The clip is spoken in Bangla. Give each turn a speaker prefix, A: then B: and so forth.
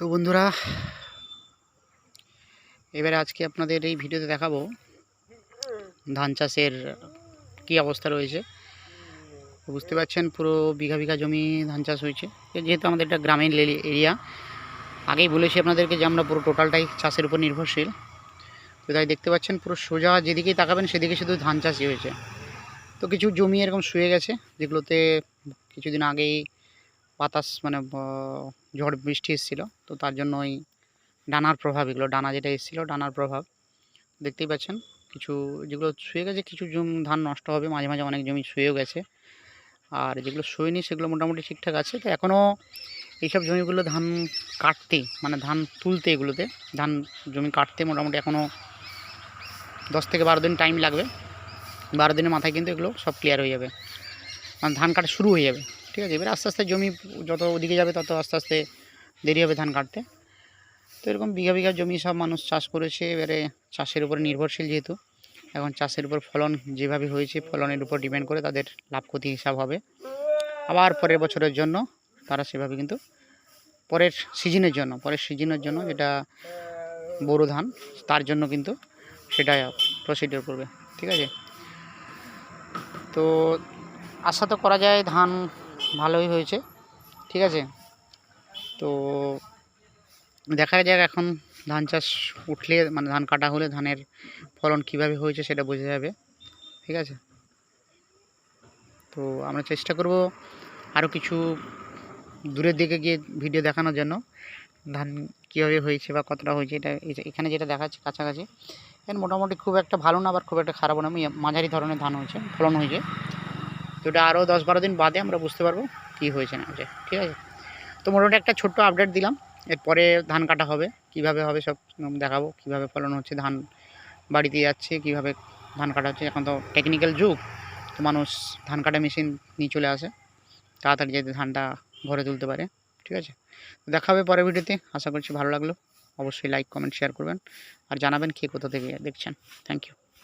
A: তো বন্ধুরা, এবারে আজকে আপনাদের এই ভিডিওতে দেখাবো ধান চাষের কী অবস্থা রয়েছে। বুঝতে পারছেন পুরো বিঘা বিঘা জমি ধান চাষ হয়েছে। যেহেতু আমাদের একটা গ্রামীণ এরিয়া, আগেই বলেছি আপনাদেরকে যে আমরা পুরো টোটালটাই চাষের উপর নির্ভরশীল। তো তাই দেখতে পাচ্ছেন পুরো সোজা যেদিকেই তাকাবেন সেদিকে শুধু ধান চাষই হয়েছে। তো কিছু জমি এরকম শুয়ে গেছে, যেগুলোতে কিছুদিন আগেই বাতাস ঝড় বৃষ্টি এসেছিলো, তো তার জন্য ওই ডানার প্রভাব, এগুলো ডানা যেটা এসেছিলো ডানার প্রভাব দেখতেই পাচ্ছেন। কিছু যেগুলো শুয়ে গেছে, কিছু ধান নষ্ট হবে, মাঝে মাঝে অনেক জমি শুয়েও গেছে। আর যেগুলো শুয়েনি সেগুলো মোটামুটি ঠিকঠাক আছে। তো এখনও এইসব জমিগুলো ধান কাটতে ধান তুলতে, এগুলোতে ধান জমি কাটতে মোটামুটি এখনও 10 থেকে 12 দিন টাইম লাগবে। 12 দিনের মাথায় কিন্তু এগুলো সব ক্লিয়ার হয়ে যাবে, ধান কাটা শুরু হয়ে যাবে। ঠিক আছে, এবার আস্তে আস্তে জমি যত ওদিকে যাবে তত আস্তে আস্তে দেরি হবে ধান কাটতে। তো এরকম বিঘা বিঘা জমি সব মানুষ চাষ করেছে। এবারে চাষের উপর নির্ভরশীল, যেহেতু এখন চাষের উপর ফলন যেভাবে হয়েছে, ফলনের উপর ডিপেন্ড করে তাদের লাভ ক্ষতি হিসাব হবে। আবার পরের বছরের জন্য তারা সেভাবে কিন্তু পরের সিজনের জন্য যেটা বোরো ধান, তার জন্য কিন্তু সেটা প্রসিডিওর করবে। ঠিক আছে, তো আশা তো করা যায় ধান ভালোই হয়েছে। ঠিক আছে, তো দেখা যাক এখন ধান চাষ উঠলে ধান কাটা হলে ধানের ফলন কিভাবে হয়েছে সেটা বোঝা যাবে। ঠিক আছে, তো আমরা চেষ্টা করব আরও কিছু দূরের দিকে গিয়ে ভিডিও দেখানোর জন্য ধান কীভাবে হয়েছে বা কতটা হয়েছে। এটা এখানে যেটা দেখাচ্ছে কাছাকাছি, এখানে মোটামুটি খুব একটা ভালো না, আবার খুব একটা খারাপও না, মাঝারি ধরনের ধান হয়েছে, ফলন হয়েছে। তো এটা আরও 10-12 দিন বাদে আমরা বুঝতে পারবো কী হয়েছে না হয়েছে। ঠিক আছে, তো মোটামুটি একটা ছোট্ট আপডেট দিলাম। এরপরে ধান কাটা হবে, কিভাবে হবে সব দেখাবো, কিভাবে ফলন হচ্ছে, ধান বাড়িতে যাচ্ছে, কিভাবে ধান কাটা হচ্ছে। এখন তো টেকনিক্যাল যুগ, তো মানুষ ধান কাটা মেশিন নিয়ে চলে আসে, তাড়াতাড়ি যাতে ধানটা ঘরে তুলতে পারে। ঠিক আছে, দেখা হবে পরের ভিডিওতে। আশা করছি ভালো লাগলো। অবশ্যই লাইক, কমেন্ট, শেয়ার করবেন আর জানাবেন কে কোথা থেকে দেখছেন। Thank you.